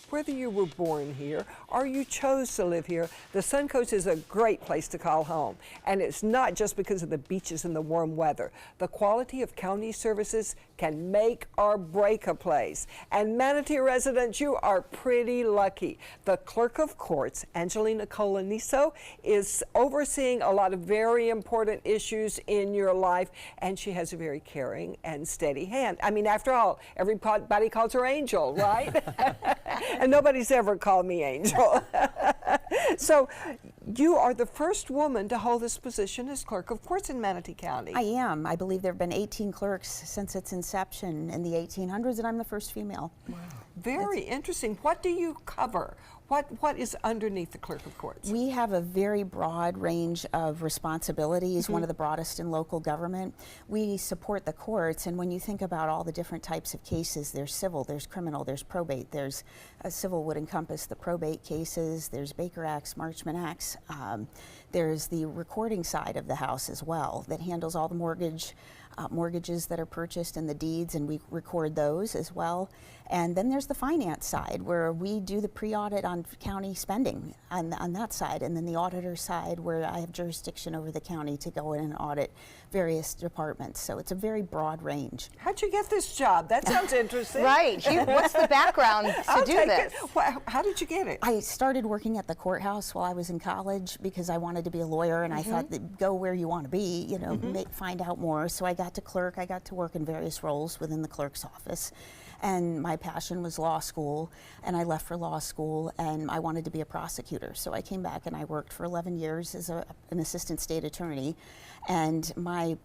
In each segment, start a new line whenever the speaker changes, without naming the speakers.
whether you were born here or you chose to live here, the Suncoast is a great place to call home. And it's not just because of the beaches and the warm weather. The quality of county services can make or break a place. And Manatee residents, you are pretty lucky. The Clerk of Courts, Angelina Coloniso, is overseeing a lot of very important issues in your life, and she has a very caring and steady hand. I mean, after all, everybody calls her Angel, right? And nobody's ever called me Angel. So you are the first woman to hold this position as Clerk of Courts in Manatee County.
I am. I believe there have been 18 clerks since its inception in the 1800s, and I'm the first female.
Wow. Very interesting. What do you cover? What is underneath the Clerk of Courts?
We have a very broad range of responsibilities, one of the broadest in local government. We support the courts, and when you think about all the different types of cases, there's civil, there's criminal, there's probate. There's civil would encompass the probate cases, there's Baker Acts, Marchman Acts. There's the recording side of the house as well that handles all the mortgages that are purchased and the deeds, and we record those as well. And then there's the finance side, where we do the pre-audit on county spending on that side, and then the auditor side, where I have jurisdiction over the county to go in and audit various departments. So it's a very broad range.
How'd you get this job? That sounds interesting.
Right. What's the background to do this?
How did you get it?
I started working at the courthouse while I was in college because I wanted to be a lawyer, and I thought that go where you want to be, you know, find out more. So I got to clerk. I got to work in various roles within the clerk's office. And my passion was law school, and I left for law school, and I wanted to be a prosecutor. So I came back and I worked for 11 years as an assistant state attorney. And my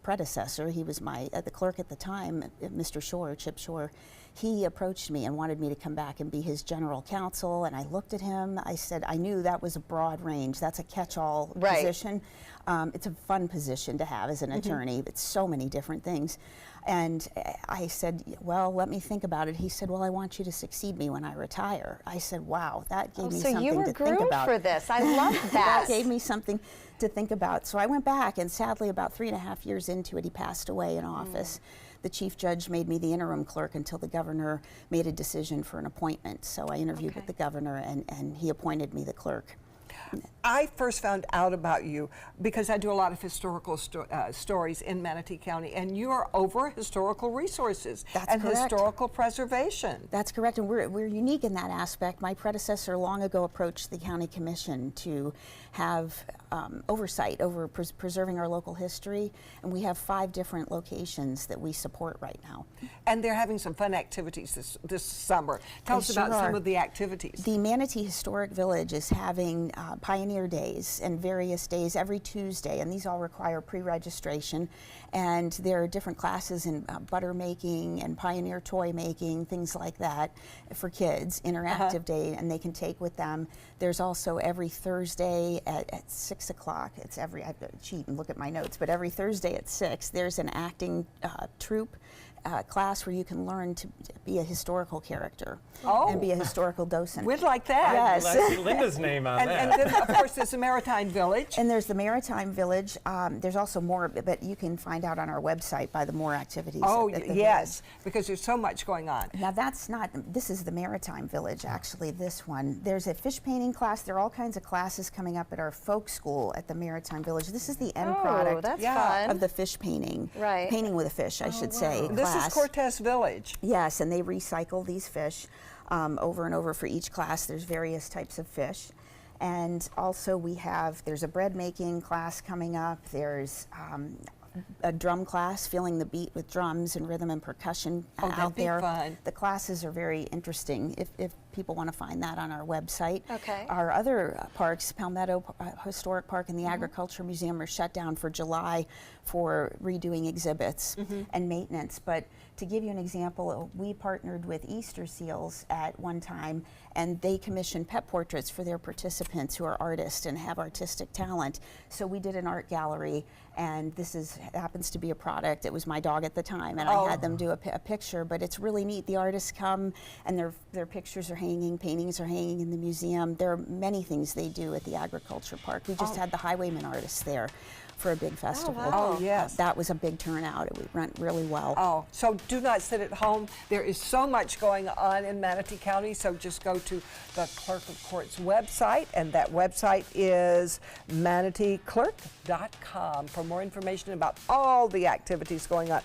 predecessor, he was the clerk at the time, Mr. Shore, Chip Shore, he approached me and wanted me to come back and be his general counsel. And I looked at him, I said, I knew that was a broad range. That's a catch-all position. It's a fun position to have as an attorney. It's so many different things. And I said, well, let me think about it. He said, well, I want you to succeed me when I retire. I said, wow, that gave me something to think about.
So you were groomed for this. I love that.
That gave me something to think about. So I went back, and sadly, about 3.5 years into it, he passed away in office. The chief judge made me the interim clerk until the governor made a decision for an appointment. So I interviewed with the governor, and he appointed me the clerk.
I first found out about you because I do a lot of historical stories in Manatee County, and you are over historical resources and historical preservation.
That's correct, and we're unique in that aspect. My predecessor long ago approached the county commission to have oversight over preserving our local history, and we have 5 different locations that we support right now.
And they're having some fun activities this summer. Tell us about some of the activities.
The Manatee Historic Village is having Pioneer Days and various days every Tuesday, and these all require pre-registration. And there are different classes in butter making and pioneer toy making, things like that for kids, interactive day, and they can take with them. There's also every Thursday at 6 o'clock. It's I have to cheat and look at my notes, but every Thursday at 6, there's an acting troupe class where you can learn to be a historical character and be a historical docent.
We'd like that.
Yes.
Well, that's Linda's name on that.
And then, of course, there's the Maritime Village.
And there's the Maritime Village. There's also more, but you can find out on our website by the more activities.
Oh, yes, because there's so much going on.
Now this is the Maritime Village, actually, this one. There's a fish painting class. There are all kinds of classes coming up at our folk school at the Maritime Village. This is the end product of the fish painting.
Right.
Painting with a fish, I should say.
This is Cortez Village.
Yes, and they recycle these fish over and over for each class. There's various types of fish. And also there's a bread making class coming up. There's a drum class, feeling the beat with drums and rhythm and percussion out there.
Fun.
The classes are very interesting if people want to find that on our website.
Okay.
Our other parks, Palmetto Historic Park and the Agriculture Museum, are shut down for July for redoing exhibits and maintenance. But to give you an example, we partnered with Easter Seals at one time, and they commissioned pet portraits for their participants who are artists and have artistic talent. So we did an art gallery, and this happens to be a product. It was my dog at the time, and I had them do a picture, but it's really neat. The artists come, and their pictures are hanging, paintings are hanging in the museum. There are many things they do at the Agriculture Park. We just had the Highwayman artists there. for a big festival.
wow. Oh, yes.
That was a big turnout. It went really well.
Oh, so do not sit at home. There is so much going on in Manatee County, so just go to the Clerk of Court's website, and that website is manateeclerk.com for more information about all the activities going on.